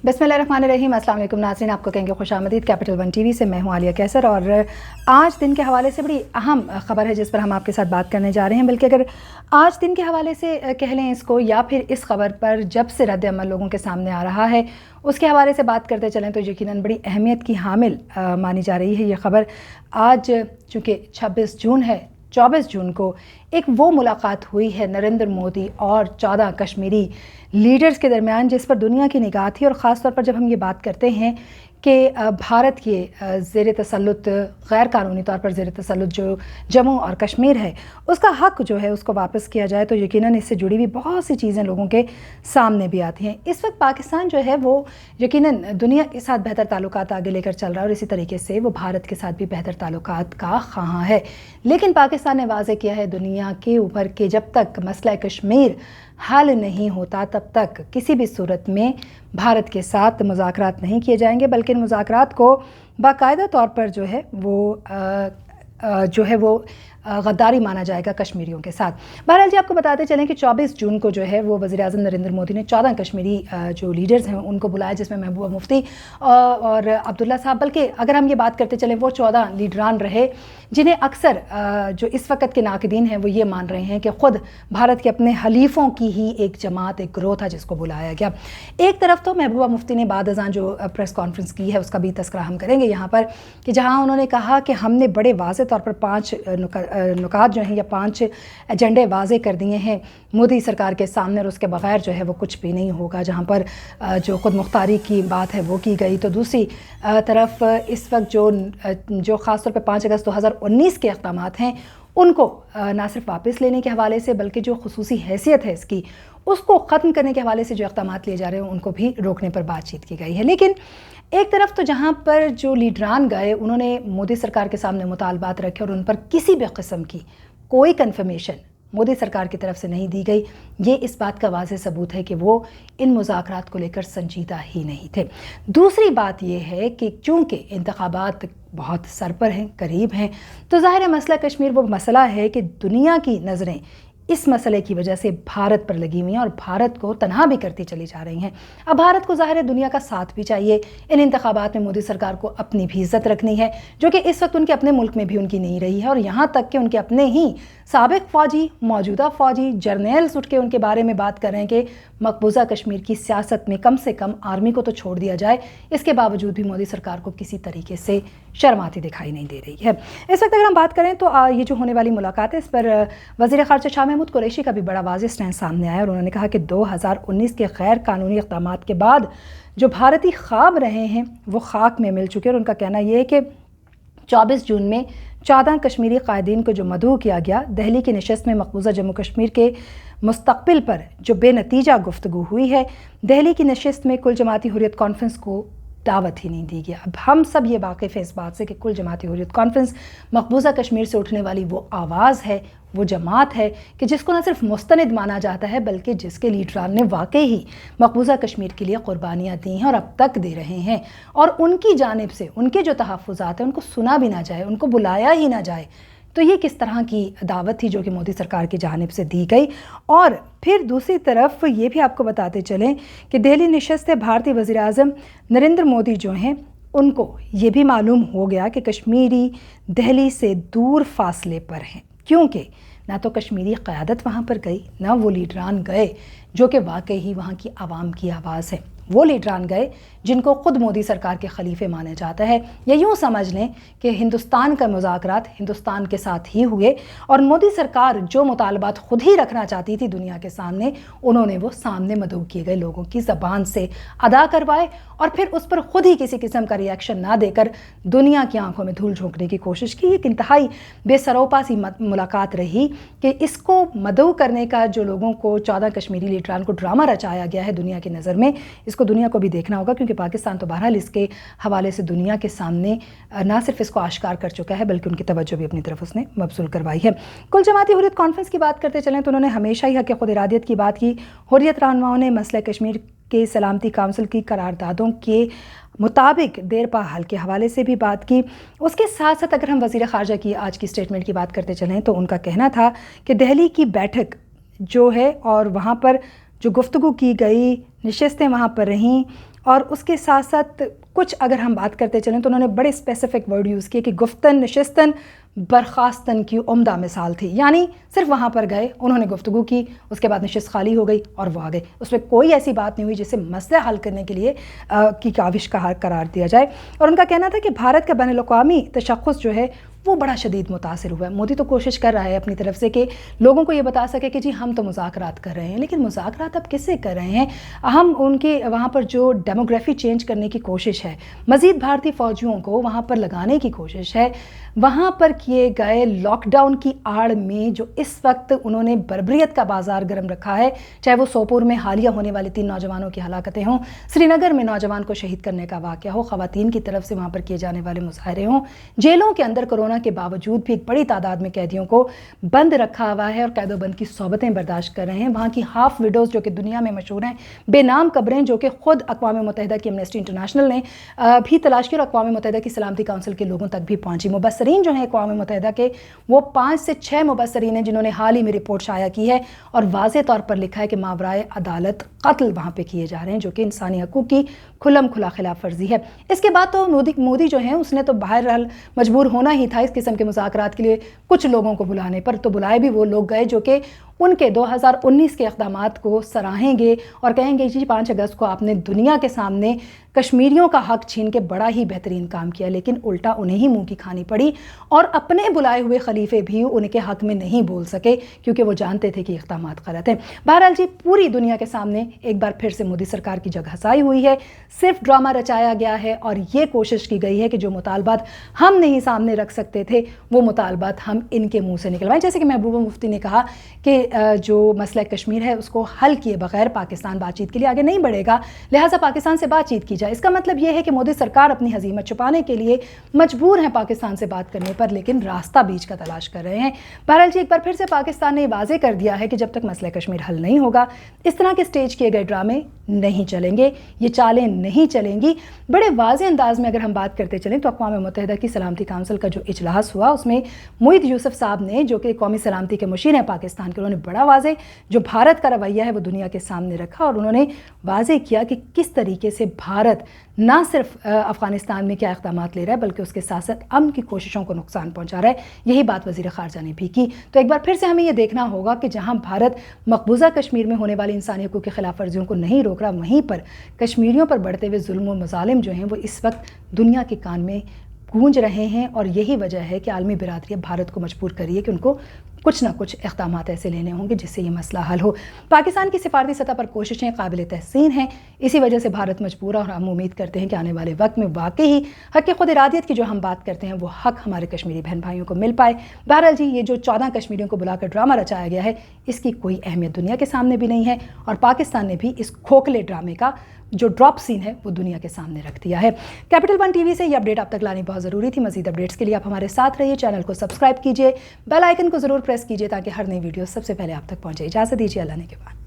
بسم اللہ الرحمن الرحیم. السلام علیکم ناظرین, آپ کو کہیں گے خوش آمدید کیپٹل ون ٹی وی سے. میں ہوں عالیہ کیسر اور آج دن کے حوالے سے بڑی اہم خبر ہے جس پر ہم آپ کے ساتھ بات کرنے جا رہے ہیں. بلکہ اگر آج دن کے حوالے سے کہہ لیں اس کو, یا پھر اس خبر پر جب سے رد عمل لوگوں کے سامنے آ رہا ہے اس کے حوالے سے بات کرتے چلیں تو یقیناً بڑی اہمیت کی حامل مانی جا رہی ہے یہ خبر. آج چونکہ 26 جون ہے, 24 جون کو ایک وہ ملاقات ہوئی ہے نریندر مودی اور 14 کشمیری لیڈرز کے درمیان جس پر دنیا کی نگاہ تھی. اور خاص طور پر جب ہم یہ بات کرتے ہیں کہ بھارت کے زیر تسلط, غیر قانونی طور پر زیر تسلط جو جموں اور کشمیر ہے, اس کا حق جو ہے اس کو واپس کیا جائے, تو یقیناً اس سے جڑی ہوئی بہت سی چیزیں لوگوں کے سامنے بھی آتی ہیں. اس وقت پاکستان جو ہے وہ یقیناً دنیا کے ساتھ بہتر تعلقات آگے لے کر چل رہا ہے اور اسی طریقے سے وہ بھارت کے ساتھ بھی بہتر تعلقات کا خواہاں ہے. لیکن پاکستان نے واضح کیا ہے دنیا کے اوپر کہ جب تک مسئلہ کشمیر حل نہیں ہوتا تب تک کسی بھی صورت میں بھارت کے ساتھ مذاکرات نہیں کیے جائیں گے, بلکہ مذاکرات کو باقاعدہ طور پر جو ہے وہ غداری مانا جائے گا کشمیریوں کے ساتھ. بہرحال جی, آپ کو بتاتے چلیں کہ 24 جون کو جو ہے وہ وزیر اعظم نریندر مودی نے 14 کشمیری جو لیڈرز ہیں ان کو بلایا, جس میں محبوبہ مفتی اور عبداللہ صاحب, بلکہ اگر ہم یہ بات کرتے چلیں وہ 14 لیڈران رہے جنہیں اکثر جو اس وقت کے ناقدین ہیں وہ یہ مان رہے ہیں کہ خود بھارت کے اپنے حلیفوں کی ہی ایک جماعت, ایک گروہ تھا جس کو بلایا گیا. ایک طرف تو محبوبہ مفتی نے بعد ازاں جو پریس کانفرنس کی ہے اس کا بھی تذکرہ ہم کریں گے یہاں پر, کہ جہاں انہوں نے کہا کہ ہم نے بڑے واضح طور پر 5 نکات جو ہیں یا 5 ایجنڈے واضح کر دیے ہیں مودی سرکار کے سامنے, اور اس کے بغیر جو ہے وہ کچھ بھی نہیں ہوگا. جہاں پر جو خود مختاری کی بات ہے وہ کی گئی, تو دوسری طرف اس وقت جو خاص طور پہ 5 اگست 2019 کے اقدامات ہیں ان کو نہ صرف واپس لینے کے حوالے سے بلکہ جو خصوصی حیثیت ہے اس کی اس کو ختم کرنے کے حوالے سے جو اقدامات لیے جا رہے ہیں ان کو بھی روکنے پر بات چیت کی گئی ہے. لیکن ایک طرف تو جہاں پر جو لیڈران گئے انہوں نے مودی سرکار کے سامنے مطالبات رکھے اور ان پر کسی بھی قسم کی کوئی کنفرمیشن مودی سرکار کی طرف سے نہیں دی گئی. یہ اس بات کا واضح ثبوت ہے کہ وہ ان مذاکرات کو لے کر سنجیدہ ہی نہیں تھے. دوسری بات یہ ہے کہ چونکہ انتخابات بہت سر پر ہیں, قریب ہیں, تو ظاہر ہے مسئلہ کشمیر وہ مسئلہ ہے کہ دنیا کی نظریں اس مسئلے کی وجہ سے بھارت پر لگی ہوئی ہیں اور بھارت کو تنہا بھی کرتی چلی جا رہی ہیں. اب بھارت کو ظاہر ہے دنیا کا ساتھ بھی چاہیے. ان انتخابات میں مودی سرکار کو اپنی بھی عزت رکھنی ہے جو کہ اس وقت ان کے اپنے ملک میں بھی ان کی نہیں رہی ہے, اور یہاں تک کہ ان کے اپنے ہی سابق فوجی, موجودہ فوجی, جرنیلز اٹھ کے ان کے بارے میں بات کر رہے ہیں کہ مقبوضہ کشمیر کی سیاست میں کم سے کم آرمی کو تو چھوڑ دیا جائے. اس کے باوجود بھی مودی سرکار کو کسی طریقے سے شرماتی دکھائی نہیں دے رہی ہے. اس وقت اگر ہم بات کریں تو یہ جو ہونے والی ملاقات ہے اس پر وزیر خارجہ شاہ محمود قریشی کا بھی بڑا واضح اسٹینڈ سامنے آیا, اور انہوں نے کہا کہ 2019 کے غیر قانونی اقدامات کے بعد جو بھارتی خواب رہے ہیں وہ خاک میں مل چکے. اور ان کا کہنا یہ ہے کہ 24 جون میں 14 کشمیری قائدین کو جو مدعو کیا گیا, دہلی کی نشست میں مقبوضہ جموں کشمیر کے مستقبل پر جو بے نتیجہ گفتگو ہوئی ہے, دہلی کی نشست میں کل جماعتی حریت کانفرنس کو دعوت ہی نہیں دی گیا. اب ہم سب یہ واقف ہیں اس بات سے کہ کل جماعتی حریت کانفرنس مقبوضہ کشمیر سے اٹھنے والی وہ آواز ہے, وہ جماعت ہے کہ جس کو نہ صرف مستند مانا جاتا ہے بلکہ جس کے لیڈران نے واقعی ہی مقبوضہ کشمیر کے لیے قربانیاں دی ہیں اور اب تک دے رہے ہیں, اور ان کی جانب سے ان کے جو تحفظات ہیں ان کو سنا بھی نہ جائے, ان کو بلایا ہی نہ جائے. تو یہ کس طرح کی دعوت تھی جو کہ مودی سرکار کی جانب سے دی گئی. اور پھر دوسری طرف یہ بھی آپ کو بتاتے چلیں کہ دہلی نشست بھارتی وزیر اعظم نریندر مودی جو ہیں ان کو یہ بھی معلوم ہو گیا کہ کشمیری دہلی سے دور فاصلے پر ہیں, کیونکہ نہ تو کشمیری قیادت وہاں پر گئی, نہ وہ لیڈران گئے جو کہ واقعی ہی وہاں کی عوام کی آواز ہے. وہ لیڈران گئے جن کو خود مودی سرکار کے خلیفے مانا جاتا ہے, یا یوں سمجھ لیں کہ ہندوستان کا مذاکرات ہندوستان کے ساتھ ہی ہوئے, اور مودی سرکار جو مطالبات خود ہی رکھنا چاہتی تھی دنیا کے سامنے انہوں نے وہ سامنے مدعو کیے گئے لوگوں کی زبان سے ادا کروائے, اور پھر اس پر خود ہی کسی قسم کا ریئیکشن نہ دے کر دنیا کی آنکھوں میں دھول جھونکنے کی کوشش کی. ایک انتہائی بے سروپا سی ملاقات رہی کہ اس کو مدعو کرنے کا جو لوگوں کو 14 کشمیری لیڈران کو ڈرامہ رچایا گیا ہے دنیا کی نظر میں, اس کو دنیا کو بھی دیکھنا ہوگا, کیونکہ پاکستان تو بہرحال اس کے حوالے سے دنیا کے سامنے نہ صرف اس کو آشکار کر چکا ہے بلکہ ان کی توجہ بھی اپنی طرف اس نے مبذول کروائی ہے. کل جماعتی حریت کانفرنس کی بات کرتے چلیں تو انہوں نے ہمیشہ ہی حق خود ارادیت کی بات کی. حریت رہنماؤں نے مسئلہ کشمیر کے سلامتی کونسل کی قراردادوں کے مطابق دیر پا حل کے حوالے سے بھی بات کی. اس کے ساتھ ساتھ اگر ہم وزیر خارجہ کی آج کی اسٹیٹمنٹ کی بات کرتے چلیں تو ان کا کہنا تھا کہ دہلی کی بیٹھک جو ہے اور وہاں پر جو گفتگو کی گئی, نشستیں وہاں پر رہیں, اور اس کے ساتھ ساتھ کچھ اگر ہم بات کرتے چلیں تو انہوں نے بڑے اسپیسیفک ورڈ یوز کیے کہ گفتن نشستن برخاستن کی عمدہ مثال تھی، یعنی صرف وہاں پر گئے، انہوں نے گفتگو کی، اس کے بعد نشست خالی ہو گئی اور وہ آ گئے، اس میں کوئی ایسی بات نہیں ہوئی جسے مسئلہ حل کرنے کے لیے کی کاوش کا قرار دیا جائے۔ اور ان کا کہنا تھا کہ بھارت کا بین الاقوامی تشخص جو ہے وہ بڑا شدید متاثر ہوا ہے۔ مودی تو کوشش کر رہا ہے اپنی طرف سے کہ لوگوں کو یہ بتا سکے کہ جی ہم تو مذاکرات کر رہے ہیں، لیکن مذاکرات اب کس سے کر رہے ہیں؟ ہم ان کے وہاں پر جو ڈیموگرافی چینج کرنے کی کوشش ہے، مزید بھارتی فوجیوں کو وہاں پر لگانے کی کوشش ہے، وہاں پر کیے گئے لاک ڈاؤن کی آڑ میں جو اس وقت انہوں نے بربریت کا بازار گرم رکھا ہے، چاہے وہ سوپور میں حالیہ ہونے والے 3 نوجوانوں کی ہلاکتیں ہوں، سری نگر میں نوجوان کو شہید کرنے کا واقعہ ہو، خواتین کی طرف سے وہاں پر کیے جانے والے مظاہرے ہوں، جیلوں کے اندر کورونا کے باوجود بھی ایک بڑی تعداد میں قیدیوں کو بند رکھا ہوا ہے اور قید و بند کی صحبتیں برداشت کر رہے ہیں، وہاں کی ہاف ویڈوز جو کہ دنیا میں مشہور ہیں، بے نام قبریں جو کہ خود اقوام متحدہ کی ایمنسٹی انٹرنیشنل نے بھی تلاش کی اور اقوام متحدہ کی سلامتی کونسل کے لوگوں تک بھی پہنچی۔ مبصرین جو ہیں اقوام متحدہ کے وہ 5 سے 6 مبصرین ہیں جنہوں نے حال ہی میں رپورٹ شائع کی ہے اور واضح طور پر لکھا ہے کہ ماورائے عدالت قتل وہاں پہ کیے جا رہے ہیں جو کہ انسانی حقوق کی کھلم کھلا خلاف ورزی ہے۔ اس کے بعد تو مودی جو ہیں اس نے تو بہرحال مجبور ہونا ہی تھا اس قسم کے مذاکرات کے لیے کچھ لوگوں کو بلانے پر، تو بلائے بھی وہ لوگ گئے جو کہ ان کے 2019 کے اقدامات کو سراہیں گے اور کہیں گے جی 5 اگست کو آپ نے دنیا کے سامنے کشمیریوں کا حق چھین کے بڑا ہی بہترین کام کیا، لیکن الٹا انہیں ہی منہ کی کھانی پڑی اور اپنے بلائے ہوئے خلیفے بھی ان کے حق میں نہیں بول سکے کیونکہ وہ جانتے تھے کہ اقدامات غلط ہیں۔ بہرحال جی پوری دنیا کے سامنے ایک بار پھر سے مودی سرکار کی جگہ ہسائی ہوئی ہے، صرف ڈرامہ رچایا گیا ہے اور یہ کوشش کی گئی ہے کہ جو مطالبات ہم نہیں سامنے رکھ سکتے تھے وہ مطالبات ہم ان کے منہ سے نکلوائیں، جیسے کہ محبوبہ مفتی نے کہا کہ جو مسئلہ کشمیر ہے اس کو حل کیے بغیر پاکستان بات چیت کے لیے آگے نہیں بڑھے گا، لہٰذا پاکستان سے بات چیت کی جائے۔ اس کا مطلب یہ ہے کہ مودی سرکار اپنی ہزیمت چھپانے کے لیے مجبور ہیں پاکستان سے بات کرنے پر، لیکن راستہ بیچ کا تلاش کر رہے ہیں۔ بہرحال جی ایک بار پھر سے پاکستان نے واضح کر دیا ہے کہ جب تک مسئلہ کشمیر حل نہیں ہوگا اس طرح کے سٹیج کیے گئے ڈرامے نہیں چلیں گے، یہ چالیں نہیں چلیں گی۔ بڑے واضح انداز میں اگر ہم بات کرتے چلیں تو اقوام متحدہ کی سلامتی کونسل کا جو اجلاس ہوا اس میں محمد یوسف صاحب نے جو کہ قومی سلامتی کے مشیر ہیں پاکستان کے، انہوں نے بڑا واضح جو بھارت کا رویہ ہے وہ دنیا کے سامنے رکھا اور انہوں نے واضح کیا کہ کس طریقے سے بھارت نہ صرف افغانستان میں کیا اقدامات لے رہا ہے بلکہ اس کے ساتھ ساتھ امن کی کوششوں کو نقصان پہنچا رہا ہے۔ یہی بات وزیر خارجہ نے بھی کی۔ تو ایک بار پھر سے ہمیں یہ دیکھنا ہوگا کہ جہاں بھارت مقبوضہ کشمیر میں ہونے والی انسانی حقوق کی خلاف ورزیوں کو نہیں روک رہا، وہیں پر کشمیریوں پر بڑھتے ہوئے ظلم و مظالم جو ہیں وہ اس وقت دنیا کے کان میں گونج رہے ہیں اور یہی وجہ ہے کہ عالمی برادری بھارت کو مجبور کر رہی ہے کہ ان کو کچھ نہ کچھ اقدامات ایسے لینے ہوں گے جس سے یہ مسئلہ حل ہو۔ پاکستان کی سفارتی سطح پر کوششیں قابل تحسین ہیں، اسی وجہ سے بھارت مجبور ہے اور ہم امید کرتے ہیں کہ آنے والے وقت میں واقعی حق خود ارادیت کی جو ہم بات کرتے ہیں وہ حق ہمارے کشمیری بہن بھائیوں کو مل پائے۔ بہرحال جی یہ جو 14 کشمیریوں کو بلا کر ڈرامہ رچایا گیا ہے اس کی کوئی اہمیت دنیا کے سامنے بھی نہیں ہے اور پاکستان نے بھی اس کھوکھلے ڈرامے کا جو ڈراپ سین ہے وہ دنیا کے سامنے رکھ دیا ہے۔ کیپٹل ون ٹی وی سے یہ اپڈیٹ آپ تک لانی بہت ضروری تھی۔ مزید اپڈیٹس کے لیے آپ ہمارے ساتھ رہیے، چینل کو سبسکرائب کیجیے، بیل آئیکن کو ضرور پریس کیجیے تاکہ ہر نئی ویڈیو سب سے پہلے آپ تک پہنچے۔ اجازت دیجیے، اللہ نے کے بعد۔